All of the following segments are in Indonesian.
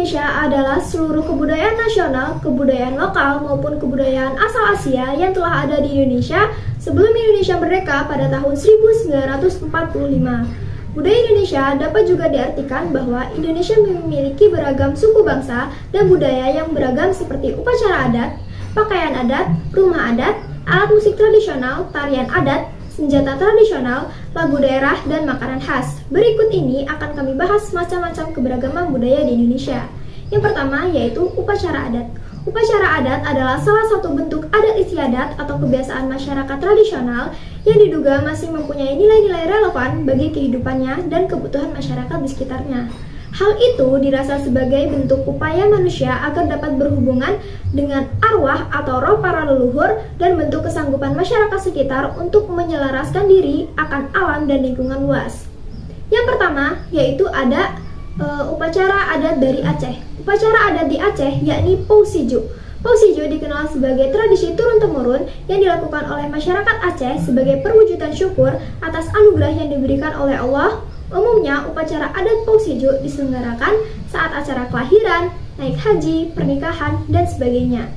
Indonesia adalah seluruh kebudayaan nasional, kebudayaan lokal maupun kebudayaan asal Asia yang telah ada di Indonesia sebelum Indonesia merdeka pada tahun 1945. Budaya Indonesia dapat juga diartikan bahwa Indonesia memiliki beragam suku bangsa dan budaya yang beragam seperti upacara adat, pakaian adat, rumah adat, alat musik tradisional, tarian adat, senjata tradisional, lagu daerah, dan makanan khas. Berikut ini akan kami bahas macam-macam keberagaman budaya di Indonesia. Yang pertama yaitu upacara adat. Upacara adat adalah salah satu bentuk adat istiadat atau kebiasaan masyarakat tradisional yang diduga masih mempunyai nilai-nilai relevan bagi kehidupannya dan kebutuhan masyarakat di sekitarnya. Hal itu dirasa sebagai bentuk upaya manusia agar dapat berhubungan dengan arwah atau roh para leluhur dan bentuk kesanggupan masyarakat sekitar untuk menyelaraskan diri akan alam dan lingkungan luas. Yang pertama yaitu ada upacara adat dari Aceh. Upacara adat di Aceh yakni Pousijo. Pousijo dikenal sebagai tradisi turun-temurun yang dilakukan oleh masyarakat Aceh sebagai perwujudan syukur atas anugerah yang diberikan oleh Allah. Umumnya, upacara adat Pousijo diselenggarakan saat acara kelahiran, naik haji, pernikahan, dan sebagainya.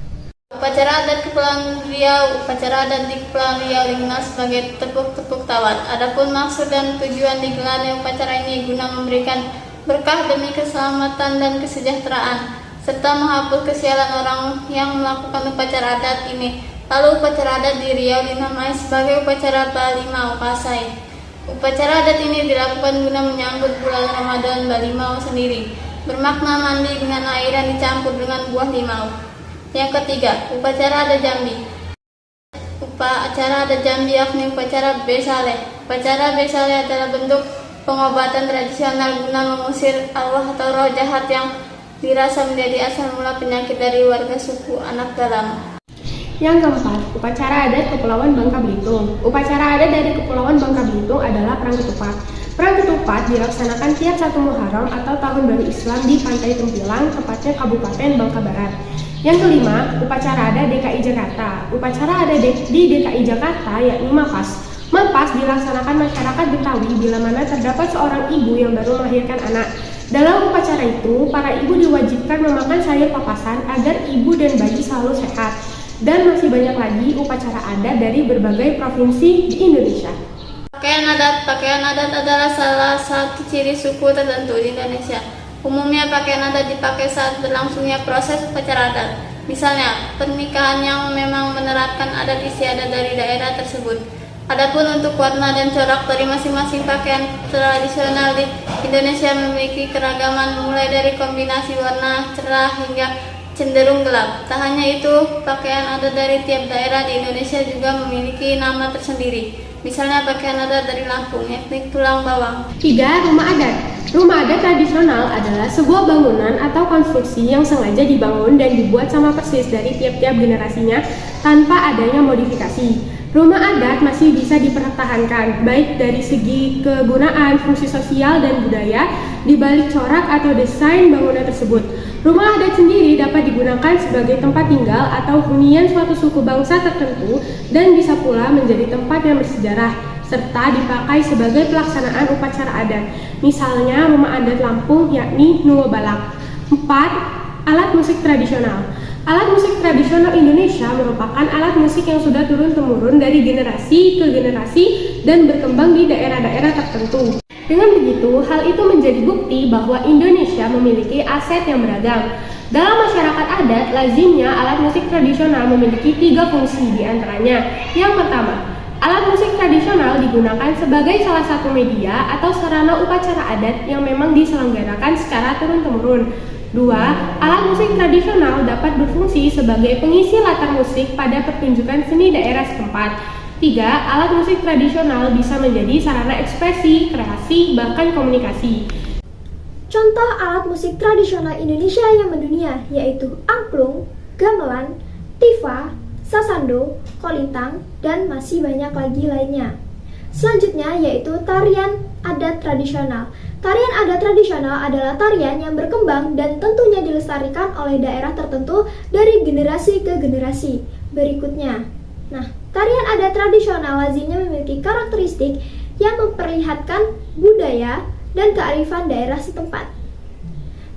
Upacara adat Kepulauan Riau. Upacara adat di Kepulauan Riau dikenal sebagai tepuk-tepuk tawat. Adapun maksud dan tujuan digelarnya upacara ini guna memberikan berkah demi keselamatan dan kesejahteraan, serta menghapus kesialan orang yang melakukan upacara adat ini. Lalu upacara adat di Riau dinamai sebagai upacara Balimau Pasai. Upacara adat ini dilakukan guna menyambut bulan Ramadan Balimau sendiri, bermakna mandi dengan air yang dicampur dengan buah limau. Yang ketiga, upacara adat Jambi. Upacara adat Jambi yakni upacara Besale. Upacara Besale adalah bentuk pengobatan tradisional guna mengusir arwah atau roh jahat yang dirasa menjadi asal mula penyakit dari warga suku Anak Dalam. Yang keempat, upacara adat Kepulauan Bangka Belitung. Upacara adat dari Kepulauan Bangka Belitung adalah Perang Ketupat. Perang Ketupat dilaksanakan tiap 1 Muharram atau Tahun Baru Islam di Pantai Tempilang, tepatnya Kabupaten Bangka Barat. Yang kelima, upacara adat DKI Jakarta. Upacara adat di DKI Jakarta yakni Mapas. Mapas dilaksanakan masyarakat Betawi bila mana terdapat seorang ibu yang baru melahirkan anak. Dalam upacara itu, para ibu diwajibkan memakan sayur papasan agar ibu dan bayi selalu sehat. Dan masih banyak lagi upacara adat dari berbagai provinsi di Indonesia. Pakaian adat adalah salah satu ciri suku tertentu di Indonesia. Umumnya pakaian adat dipakai saat berlangsungnya proses upacara adat. Misalnya, pernikahan yang memang menerapkan adat istiadat dari daerah tersebut. Adapun untuk warna dan corak dari masing-masing pakaian tradisional di Indonesia memiliki keragaman mulai dari kombinasi warna cerah hingga cenderung gelap. Tak hanya itu, pakaian adat dari tiap daerah di Indonesia juga memiliki nama tersendiri. Misalnya pakaian adat dari Lampung, yakni tulang bawang. 3. Rumah adat. Rumah adat tradisional adalah sebuah bangunan atau konstruksi yang sengaja dibangun dan dibuat sama persis dari tiap-tiap generasinya tanpa adanya modifikasi. Rumah adat masih bisa dipertahankan, baik dari segi kegunaan, fungsi sosial, dan budaya, di balik corak atau desain bangunan tersebut. Rumah adat sendiri dapat digunakan sebagai tempat tinggal atau hunian suatu suku bangsa tertentu dan bisa pula menjadi tempat yang bersejarah, serta dipakai sebagai pelaksanaan upacara adat. Misalnya rumah adat Lampung yakni Nuwo Balak. 4. Alat musik tradisional. Alat musik tradisional Indonesia merupakan alat musik yang sudah turun-temurun dari generasi ke generasi dan berkembang di daerah-daerah tertentu. Dengan begitu, hal itu menjadi bukti bahwa Indonesia memiliki aset yang beragam. Dalam masyarakat adat, lazimnya alat musik tradisional memiliki 3 fungsi diantaranya. Yang pertama, alat musik tradisional digunakan sebagai salah satu media atau sarana upacara adat yang memang diselenggarakan secara turun-temurun. 2. Alat musik tradisional dapat berfungsi sebagai pengisi latar musik pada pertunjukan seni daerah setempat. 3. Alat musik tradisional bisa menjadi sarana ekspresi, kreasi, bahkan komunikasi. Contoh alat musik tradisional Indonesia yang mendunia yaitu angklung, gamelan, tifa, sasando, kolintang, dan masih banyak lagi lainnya. Selanjutnya yaitu tarian adat tradisional. Tarian adat tradisional adalah tarian yang berkembang dan tentunya dilestarikan oleh daerah tertentu dari generasi ke generasi. Berikutnya, tarian adat tradisional lazimnya memiliki karakteristik yang memperlihatkan budaya dan kearifan daerah setempat.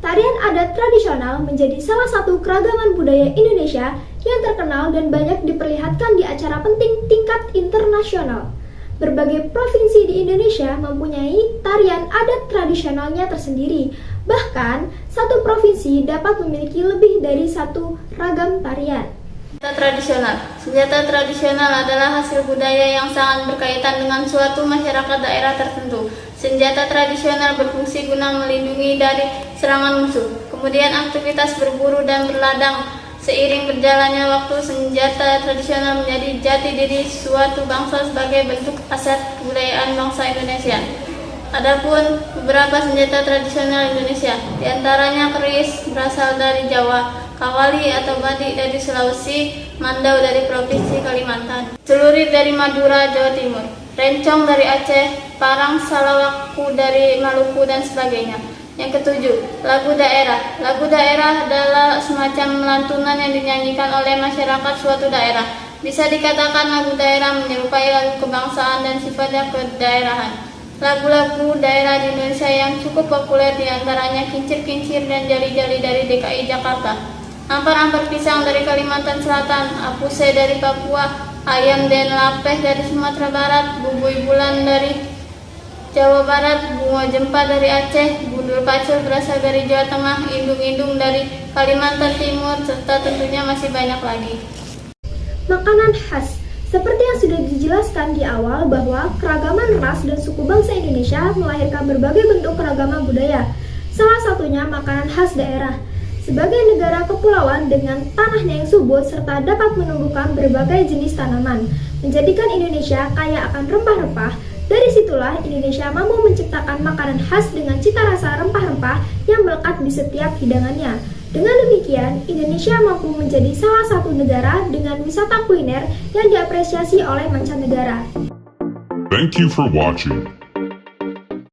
Tarian adat tradisional menjadi salah satu keragaman budaya Indonesia yang terkenal dan banyak diperlihatkan di acara penting tingkat internasional. Berbagai provinsi di Indonesia mempunyai tarian adat tradisionalnya tersendiri. Bahkan, satu provinsi dapat memiliki lebih dari satu ragam tarian. Senjata tradisional. Senjata tradisional adalah hasil budaya yang sangat berkaitan dengan suatu masyarakat daerah tertentu. Senjata tradisional berfungsi guna melindungi dari serangan musuh. Kemudian aktivitas berburu dan berladang. Seiring berjalannya waktu, senjata tradisional menjadi jati diri suatu bangsa sebagai bentuk aset kebudayaan bangsa Indonesia. Adapun beberapa senjata tradisional Indonesia, diantaranya keris berasal dari Jawa, kawali atau badik dari Sulawesi, mandau dari Provinsi Kalimantan, celurit dari Madura, Jawa Timur, rencong dari Aceh, parang salawaku dari Maluku, dan sebagainya. Yang ketujuh, lagu daerah. Lagu daerah adalah semacam lantunan yang dinyanyikan oleh masyarakat suatu daerah. Bisa dikatakan lagu daerah menyerupai lagu kebangsaan dan sifatnya kedaerahan. Lagu-lagu daerah di Indonesia yang cukup populer diantaranya Kincir-Kincir dan Jali-Jali dari DKI Jakarta, Ampar-Ampar Pisang dari Kalimantan Selatan, Apuse dari Papua, Ayam Den Lapeh dari Sumatera Barat, Bubui Bulan dari Jawa Barat, Bunga Jempa dari Aceh, Gundul Pacul berasal dari Jawa Tengah, Indung-Indung dari Kalimantan Timur, serta tentunya masih banyak lagi. Makanan khas. Seperti yang sudah dijelaskan di awal bahwa keragaman ras dan suku bangsa Indonesia melahirkan berbagai bentuk keragaman budaya. Salah satunya makanan khas daerah. Sebagai negara kepulauan dengan tanahnya yang subur serta dapat menumbuhkan berbagai jenis tanaman, menjadikan Indonesia kaya akan rempah-rempah. Dari situlah Indonesia mampu menciptakan makanan khas dengan cita rasa rempah-rempah yang melekat di setiap hidangannya. Dengan demikian, Indonesia mampu menjadi salah satu negara dengan wisata kuliner yang diapresiasi oleh mancanegara. Thank you for watching.